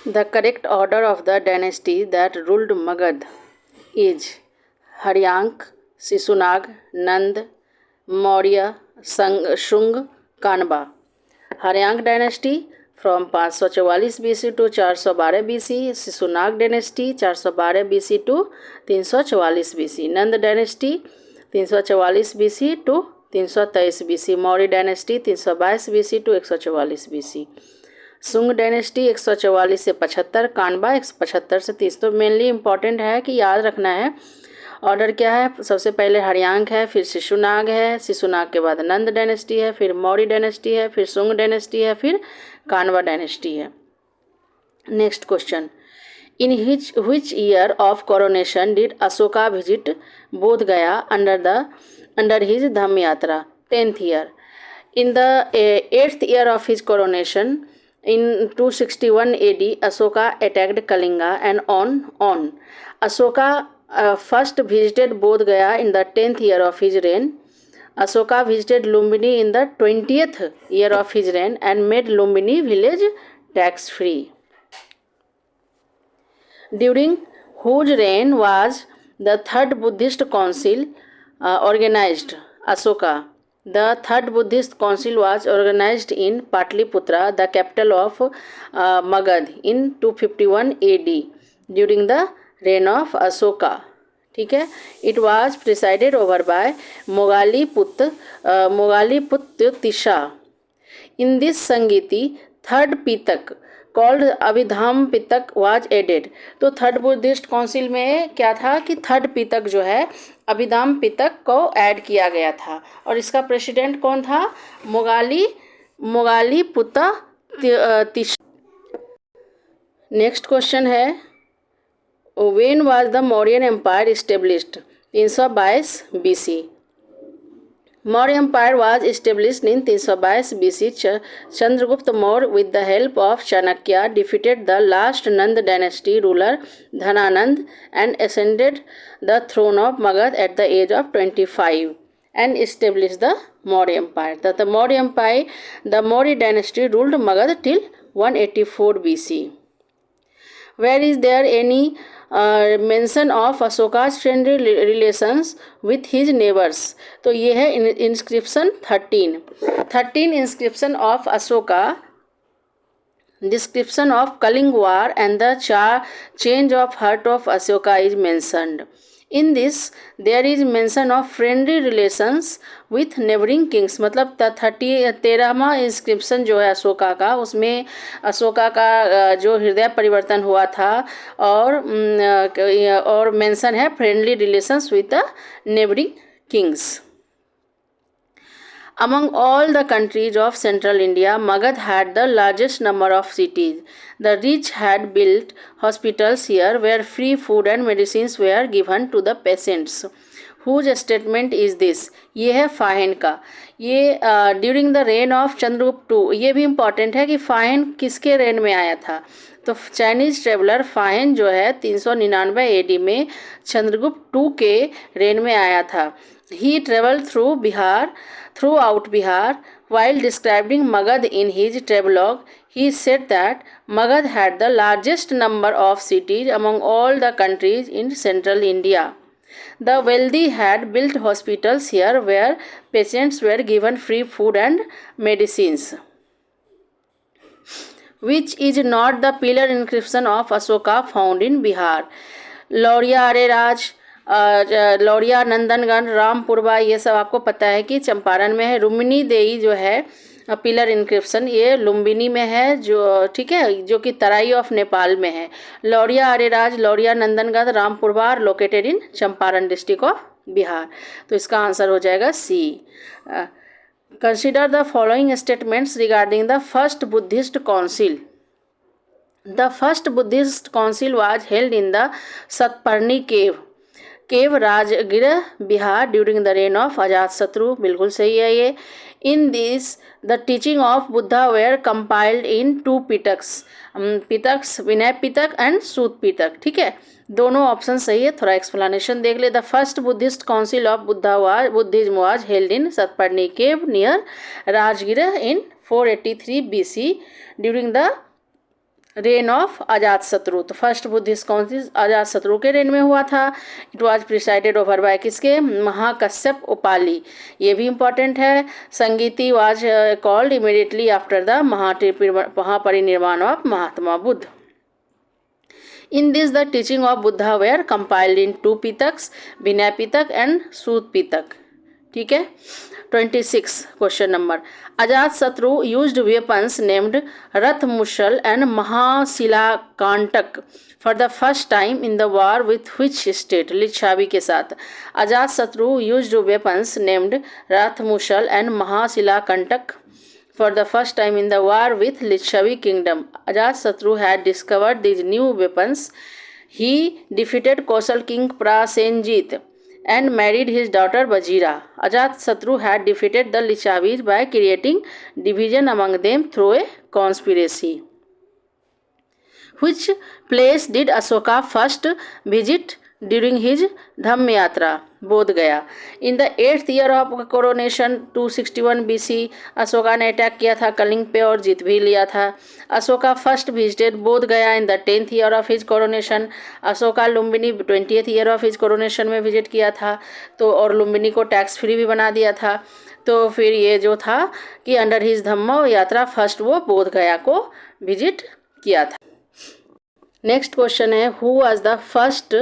The correct order of the dynasty that ruled Magad is Haryank, Sisunag, Nand, Maurya, Shung, Kanba. Haryank dynasty from 544 BC to 412 BC, Sisunag dynasty 412 BC to 344 BC, Nand dynasty 344 BC to 323 BC, Maurya dynasty 322 BC to 144 BC, सुंग dynasty 144 से 75, कानबा 175 से 30। तो mainly important है कि याद रखना है order क्या है। सबसे पहले हरियांक है, फिर शिशुनाग है, शिशुनाग के बाद नंद डायनेस्टी है, फिर मौर्य डायनेस्टी है, फिर सुंग डायनेस्टी है, फिर कानवा डायनेस्टी है। Next question, in which year of coronation did Ashoka visit बोध गया अंडर हिज धम्म यात्रा? 10th year. In the 8th year of his coronation in 261 AD, Ashoka attacked Kalinga and on. Ashoka first visited Bodh Gaya in the 10th year of his reign. Ashoka visited Lumbini in the 20th year of his reign and made Lumbini village tax free. During whose reign was the third Buddhist council organized? Ashoka. The third Buddhist council was organized in Patliputra, the capital of Magad, in 251 AD during the reign of Ashoka. ठीक है, it was presided over by Mogaliput Tisha. In this Sangiti, third Pitak called Abhidhamma Pitaka was added. तो third Buddhist council में क्या था कि third Pitaka जो है अभिधाम पितक को ऐड किया गया था और इसका प्रेसिडेंट कौन था? Moggaliputta Tissa. Next question है, when was the Mauryan empire established? 322 BC। Maurya Empire was established in 322 BC. Chandragupta Maurya, with the help of Chanakya, defeated the last Nand dynasty ruler Dhananand and ascended the throne of Magad at the age of 25 and established the Maurya Empire. The Maurya Empire, the Maurya dynasty ruled Magad till 184 BC. Where is there any mention of Ashoka's friendly relations with his neighbors? तो ये है inscription 13 inscription of Ashoka, description of Kaling war and the change of heart of Ashoka is mentioned. In this there is mention of friendly relations with neighboring kings। मतलब 13वां inscription जो है अशोका का, उसमें अशोका का जो हृदय परिवर्तन हुआ था और मेंशन है friendly relations with the neighbouring Kings. Among all the countries of central India, Magad had the largest number of cities. The rich had built hospitals here where free food and medicines were given to the patients. Whose statement is this? ये है फाहिन का। ये during the reign of Chandragupta II। ये भी important है कि फाहिन किसके reign में आया था? तो चाइनीज ट्रेवलर फाहिन जो है 399 AD में चंद्रगुप्त II के रेन में आया था। He traveled throughout Bihar. While describing Magad in his travelogue, he said that Magad had the largest number of cities among all the countries in central India. The wealthy had built hospitals here where patients were given free food and medicines. Which is not the pillar inscription of Ashoka found in Bihar? Lauriya Areraj, Lauriya Nandangarh, Rampurwa, ये सब आपको पता है कि चंपारण में है। रुमिनी देई जो है पिलर इंक्रिप्शन, ये लुम्बिनी में है, जो ठीक है, जो कि तराई ऑफ नेपाल में है। Lauriya Areraj, Lauriya Nandangarh, Rampurva located in Champaran district of Bihar. तो इसका आंसर हो जाएगा C. Consider the following statements regarding the first Buddhist council. The first Buddhist council was held in the Satparni cave Rajgriha Bihar during the reign of Ajatashatru. बिल्कुल सही है ये। In this the teaching of Buddha were compiled in 2 Pitakas, Vinaya Pitaka and Sutta Pitaka. ठीक है, दोनों option सही है। थोड़ा एक्सप्लेनेशन देख ले। The first Buddhist council of Buddhism was held in Saptaparni cave near Rajgriha in 483 BC during the reign of Ajatashatru. तो फर्स्ट बुद्धिस्ट काउंसिल अजातशत्रु के रेन में हुआ था। It was presided over by किसके, महाकश्यप उपाली। ये भी इम्पोर्टेंट है। Sangiti was called immediately after the Mahaparinirvana of Mahatma Buddha. In this, the teaching of Buddha were compiled in 2 Pitaks, Vinay Pitak and Sut Pitak. ठीक है। 26 क्वेश्चन नंबर, अजात शत्रु used weapons named Rath Mushal and Mahashilakantaka for the first time in the war with which state. Lichchhavi के साथ Ajatashatru used weapons named Rath Mushal and Mahashilakantaka for the first time in the war with Lichavi kingdom. Ajatashatru had discovered these new weapons. He defeated Kosal king Prasenjit and married his daughter Bajira. Ajatashatru had defeated the Lichavis by creating division among them through a conspiracy. Which place did Ashoka first visit during his धम्म यात्रा? बोध गया। In the 8th year of coronation 261 BC Ashoka ने attack किया था कलिंग पे और जीत भी लिया था। अशोका फर्स्ट विजिटेड बोध गया in the 10th year of his coronation. Ashoka Lumbini 20th year of his coronation में विजिट किया था, तो और लुम्बिनी को टैक्स फ्री भी बना दिया था। तो फिर ये जो था कि अंडर हिज धम्म यात्रा फर्स्ट वो बोध गया को विजिट किया था। नेक्स्ट क्वेश्चन है, who was the first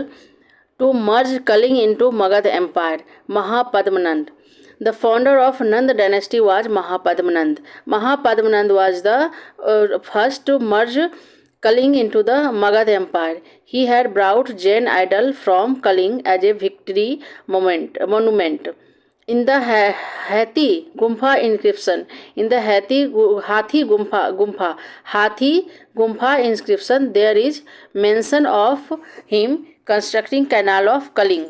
to merge Kaling into Magad Empire? Mahapadmanand. The founder of Nand dynasty was Mahapadmanand. Mahapadmanand was the first to merge Kaling into the Magad Empire. He had brought Jain idol from Kaling as a victory monument. In the Hathi Gumpha inscription, in the Hathi Gumpha inscription, there is mention of him constructing canal of Kalinga.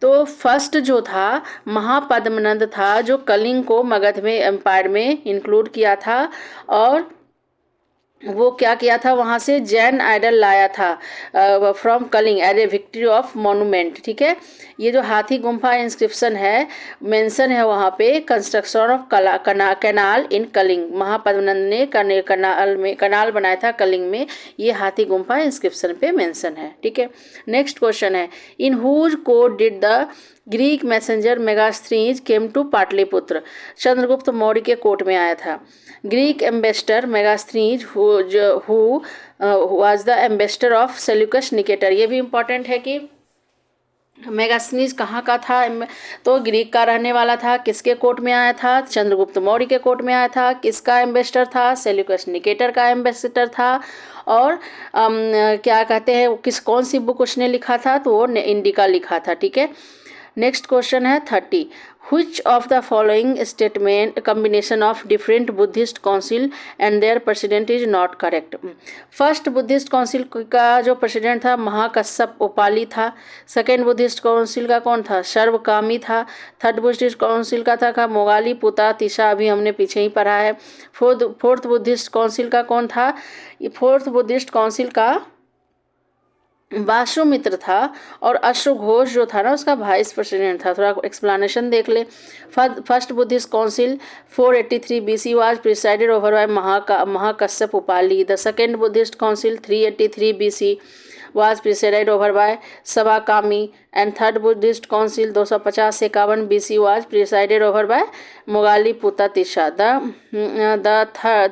तो first जो था महापद्मनंद था जो कलिंग को मगध में empire में include किया था, और वो क्या किया था, वहाँ से जैन आइडल लाया था from Kalinga as a victory of monument. ठीक है, ये जो हाथी गुम्फा इंस्क्रिप्शन है, मेंशन है वहाँ पे construction of canal in Kalinga. Mahapadmananda ने कनाल बनाया था कलिंग में, ये हाथी गुम्फा इंस्क्रिप्शन पे मेंशन है। ठीक है, नेक्स्ट क्वेश्चन है, in whose court did the Greek messenger Megasthenes came to Pataliputra? Chandragupta Maurya के कोर्ट में आया था। Greek ambassador Megasthenes who was the ambassador of Seleucus Nicator. ये भी इम्पोर्टेंट है कि मेगास्थनीज कहाँ का था, तो ग्रीक का रहने वाला था। किसके कोर्ट में आया था? चंद्रगुप्त मौर्य के कोर्ट में आया था। किसका एम्बेसडर था? सेल्यूकस निकेटर का एम्बेसडर था। और क्या कहते हैं, कौन सी बुक उसने लिखा था? तो वो इंडिका लिखा था। ठीक है, नेक्स्ट क्वेश्चन है 30, which of the following statement combination of different Buddhist council and their president is not correct? First Buddhist council का जो प्रेसिडेंट था महाकश्यप उपाली था। सेकेंड बुद्धिस्ट काउंसिल का कौन था? सर्वकामी था। थर्ड बुद्धिस्ट काउंसिल का था मोगाली पुता तिशा, अभी हमने पीछे ही पढ़ा है। फोर्थ बुद्धिस्ट काउंसिल का कौन था? फोर्थ बुद्धिस्ट काउंसिल का वासुमित्र था, और अश्वघोष जो था ना उसका वाइस प्रेसिडेंट था। थोड़ा एक्सप्लेनेशन देख ले। First Buddhist council 483 BC was presided over by Mahakashyap Upali. The second Buddhist council 383 BC was presided over by Sabakami, and third Buddhist Council 250-51 BC was presided over by Mogali Putatisha.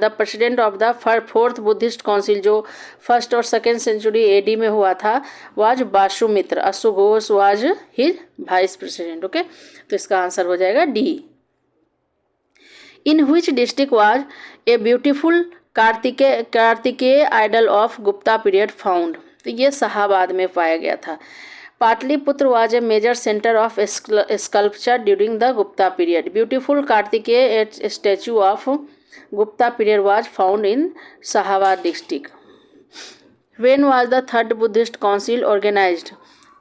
The president of the fourth Buddhist Council जो first और second century AD में हुआ था was Vasumitra. अश्वघोष was his vice president. Okay, तो इसका answer हो जाएगा D. In which district was a beautiful Kartikeya idol of Gupta period found? तो ये शाहाबाद में पाया गया था। Pataliputra was a major centre of sculpture during the Gupta period. Beautiful Kartikeya statue of Gupta period was found in Shahabad district. When was the third Buddhist council organised?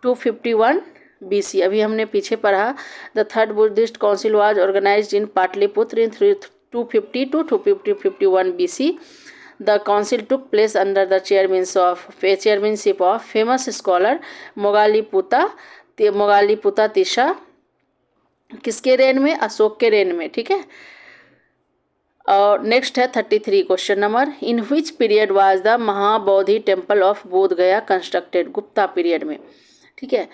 251 BC। अभी हमने पीछे पढ़ा, the third Buddhist council was organised in Pataliputra in 250 to 251 BC. The council took place under the chairmanship of famous scholar Moggaliputta Tissa. किसके reign में? अशोक के rain में। ठीक है, और नेक्स्ट है 33 question number, in which period was the Mahabodhi temple of Bodh गया constructed, Gupta period में, ठीक है।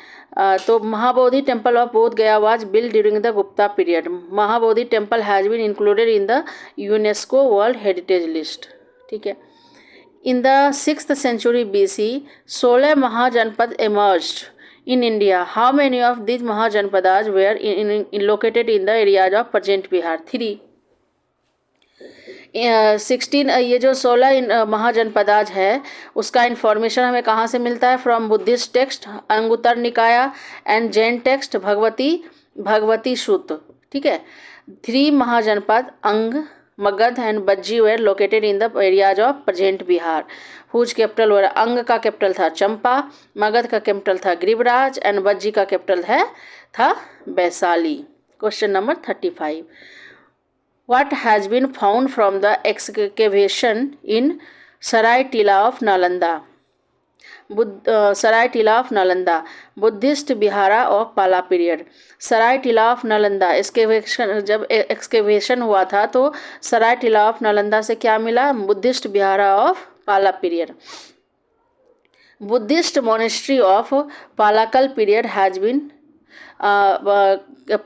तो Mahabodhi temple of Bodh Gaya was build during the Gupta period. Mahabodhi temple has been included in the UNESCO world heritage list, ठीक है। In the 6th century BC 16 Mahajanapada emerged in India. How many of these Mahajanapadas were located in the areas of present Bihar? 3. 16 ये जो 16 महाजनपदाज है उसका information हमें कहाँ से मिलता है? From Buddhist text Anguttara Nikaya and Jain text Bhagavati Sutra, ठीक है। 3 Mahajanapada Anga, Magadha and Vajji were located in the areas of present Bihar, whose capital were, Anga का कैपिटल था चंपा, मगध का कैपिटल था गिरिराज एंड बज्जी का कैपिटल था Vaishali. Question number 35, What has been found from the excavation in Sarai Tila of Nalanda? Sarai Tila of Nalanda, Buddhist Bihara of Pala period. Sarai Tila of Nalanda जब excavation हुआ था तो सराय Tila of Nalanda से क्या मिला? Buddhist vihara of Pala period. Buddhist monastery of पालाकल period has been,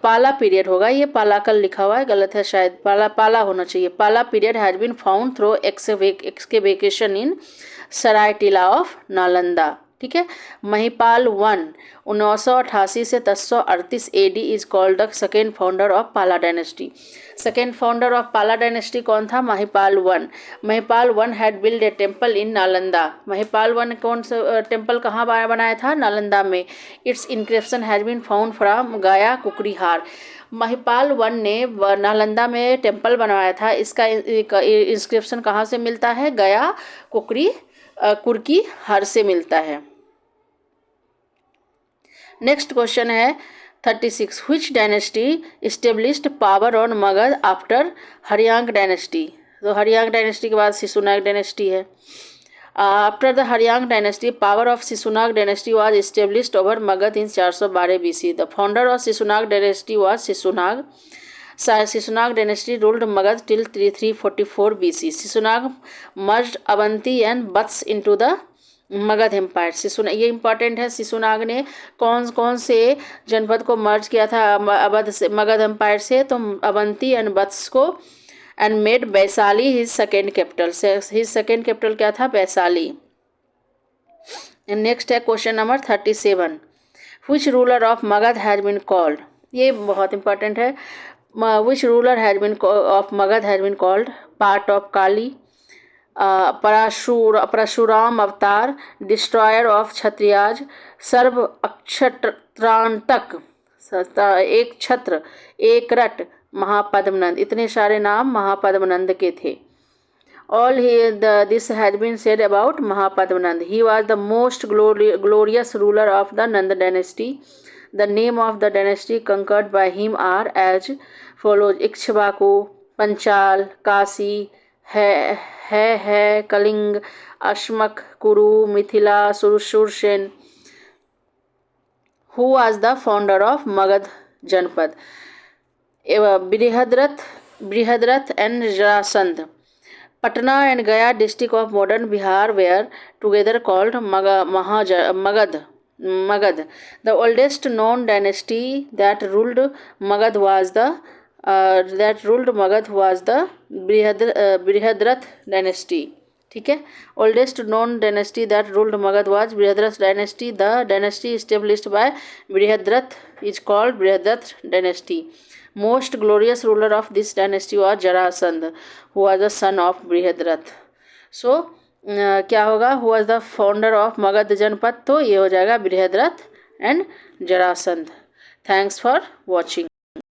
Pala period होगा, ये पालाकल लिखा हुआ है, गलत है शायद, पाला होना चाहिए। Pala period has been found through excavation in Sarai Tila of Nalanda, ठीक है। महिपाल 1 988 से 1038 AD is called the second founder of Pala dynasty. Second founder of Pala dynasty कौन था? Mahipal 1। Mahipal 1 had build a temple in Nalanda. Mahipal 1 कौन सा टेम्पल कहाँ बनाया था? नालंदा में। Its inscription has been found from Gaya Kurkihar. Mahipal 1 ने नालंदा में टेम्पल बनवाया था, इसका इंस्क्रिप्शन कहाँ से मिलता है? गया कुर्की हर से मिलता है। नेक्स्ट क्वेश्चन है 36, which dynasty established power on Magadha after Haryanka dynasty? तो हरियांक डायनेस्टी के बाद शिशुनाग डायनेस्टी है। After the Haryanka dynasty power of Shishunaga dynasty was established over Magadha in 412 BC। The founder of Shishunaga dynasty was Shishunaga. Shishunag dynasty ruled Magad till 344 BC. Shishunag merged Avanti and Buts into the Magadh empire. ये important है, शिशुनाग ने कौन कौन से जनपद को मर्ज किया था अवध से, मगध एम्पायर से? तो अवंती एंड बत्स को, and made Vaishali his second capital. His second capital क्या था? वैशाली। नेक्स्ट है question number 37, which ruler of Magadh has been called? ये बहुत इंपॉर्टेंट है। Which ruler has been of Magad has been called part of Kali, Parshuram अवतार, destroyer of Kshatriyas, सर्व अक्षत्रांतक, एक छत्र, एक रट, महापद्मनंद। इतने सारे नाम महापद्मनंद के थे। All this has been said about Mahapadmanand. He was the most glorious ruler of the Nanda dynasty. The name of the dynasty conquered by him are as follows: Ikshvaku, Panchal, Kasi, है कलिंग, अश्मक, कुरु, Mithila, Sursen. Who was the founder of Magad janapada? Brihadratha and Jarasandh. Patna and Gaya district of modern Bihar were together called Magad. The oldest known dynasty that ruled Magad was the Brihadrath dynasty. ठीक है, oldest known dynasty that ruled Magad was Brihadrath dynasty. The dynasty established by Brihadrath is called Brihadrath dynasty. Most glorious ruler of this dynasty was Jarasandh, who was the son of Brihadrath. So क्या होगा? Who was the founder of Magad जनपद? तो ये हो जाएगा Brihadrath and Jarasandh. Thanks for watching.